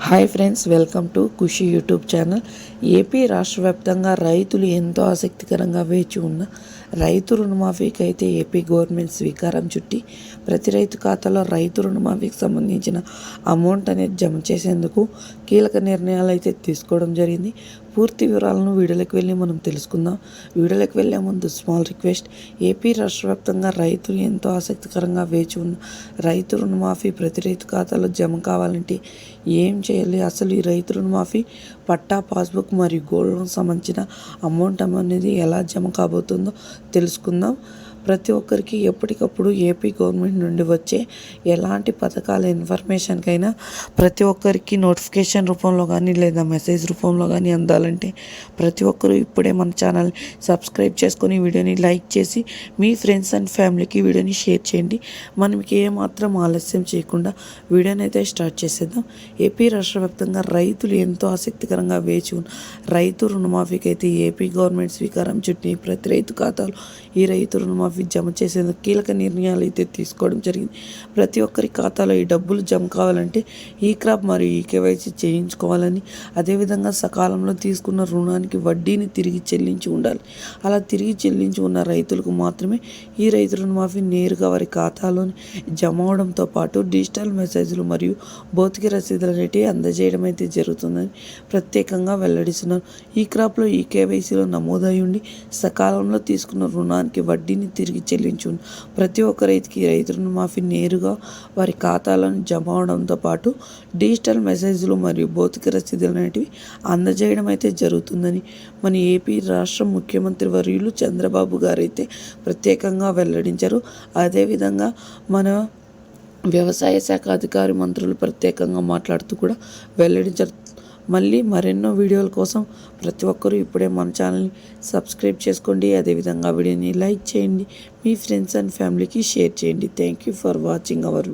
Hi friends, welcome to Khushi YouTube channel. AP రాష్ట్ర వ్యాప్తంగా రైతులు ఎంతో ఆసక్తికరంగా వేచి ఉన్న రైతు రుణమాఫీకి అయితే ఏపీ గవర్నమెంట్ స్వీకారం చుట్టి ప్రతి రైతు ఖాతాలో రైతు రుణమాఫీకి సంబంధించిన అమౌంట్ అనేది జమ చేసేందుకు కీలక నిర్ణయాలు అయితే తీసుకోవడం జరిగింది. పూర్తి వివరాలను వీడియోలోకి వెళ్ళి మనం తెలుసుకుందాం. వీడియోలోకి వెళ్ళే ముందు స్మాల్ రిక్వెస్ట్, ఏపీ రాష్ట్ర వ్యాప్తంగా రైతులు ఎంతో ఆసక్తికరంగా వేచి ఉన్న రైతు రుణమాఫీ ప్రతి రైతు ఖాతాలో జమ కావాలంటే ఏం చేయాలి, అసలు ఈ రైతు రుణమాఫీ పట్టా, పాస్బుక్ మరియు గోల్డ్ లోన్ సంబంధించిన అమౌంట్ అనేది ఎలా జమ కాబోతుందో తెలుసుకుందాం. ప్రతి ఒక్కరికి ఎప్పటికప్పుడు ఏపీ గవర్నమెంట్ నుండి వచ్చే ఎలాంటి పథకాల ఇన్ఫర్మేషన్కైనా ప్రతి ఒక్కరికి నోటిఫికేషన్ రూపంలో కానీ లేదా మెసేజ్ రూపంలో కానీ అందాలంటే ప్రతి ఒక్కరూ ఇప్పుడే మన ఛానల్ సబ్స్క్రైబ్ చేసుకొని వీడియోని లైక్ చేసి మీ ఫ్రెండ్స్ అండ్ ఫ్యామిలీకి వీడియోని షేర్ చేయండి. మనకి ఏమాత్రం ఆలస్యం చేయకుండా వీడియోని అయితే స్టార్ట్ చేసేద్దాం. ఏపీ రాష్ట్ర వ్యాప్తంగా రైతులు ఎంతో ఆసక్తికరంగా వేచి ఉన్న రైతు రుణమాఫీకి అయితే ఏపీ గవర్నమెంట్ స్వీకారం చుట్టి ప్రతి రైతు ఖాతాలో ఈ రైతు రుణమాఫీ జమ చేసేందుకు కీలక నిర్ణయాలు అయితే తీసుకోవడం జరిగింది. ప్రతి ఒక్కరి ఖాతాలో ఈ డబ్బులు జమ కావాలంటే ఈ క్రాప్ మరియు ఈ కేవైసీ చేయించుకోవాలని, అదేవిధంగా సకాలంలో తీసుకున్న రుణానికి వడ్డీని తిరిగి చెల్లించి ఉండాలి. అలా తిరిగి చెల్లించి ఉన్న రైతులకు మాత్రమే ఈ రైతు రుణమాఫీ నేరుగా వారి ఖాతాలోని జమ అవడంతో పాటు డిజిటల్ మెసేజ్లు మరియు భౌతిక రసీదులు అనేటివి అందజేయడం అయితే జరుగుతుందని ప్రత్యేకంగా వెల్లడిస్తున్నారు. ఈ క్రాప్లో ఈ కేవైసీలో నమోదై ఉండి సకాలంలో తీసుకున్న రుణానికి వడ్డీని తిరిగి చెల్లించు ప్రతి ఒక్క రైతుకి రైతు రుణమాఫీ నేరుగా వారి ఖాతాలను జమ అవడంతో పాటు డిజిటల్ మెసేజ్లు మరియు భౌతిక రసీదులు అనేటివి అందజేయడం అయితే జరుగుతుందని మన ఏపీ రాష్ట్ర ముఖ్యమంత్రి వర్యులు చంద్రబాబు గారు అయితే ప్రత్యేకంగా వెల్లడించారు. అదేవిధంగా మన వ్యవసాయ శాఖ అధికారి మంత్రులు ప్రత్యేకంగా మాట్లాడుతూ కూడా వెల్లడించారు. మళ్ళీ మరెన్నో వీడియోల కోసం ప్రతి ఒక్కరూ ఇప్పుడే మన ఛానల్ని సబ్స్క్రైబ్ చేసుకోండి. అదేవిధంగా వీడియోని లైక్ చేయండి, మీ ఫ్రెండ్స్ అండ్ ఫ్యామిలీకి షేర్ చేయండి. Thank you for watching our video.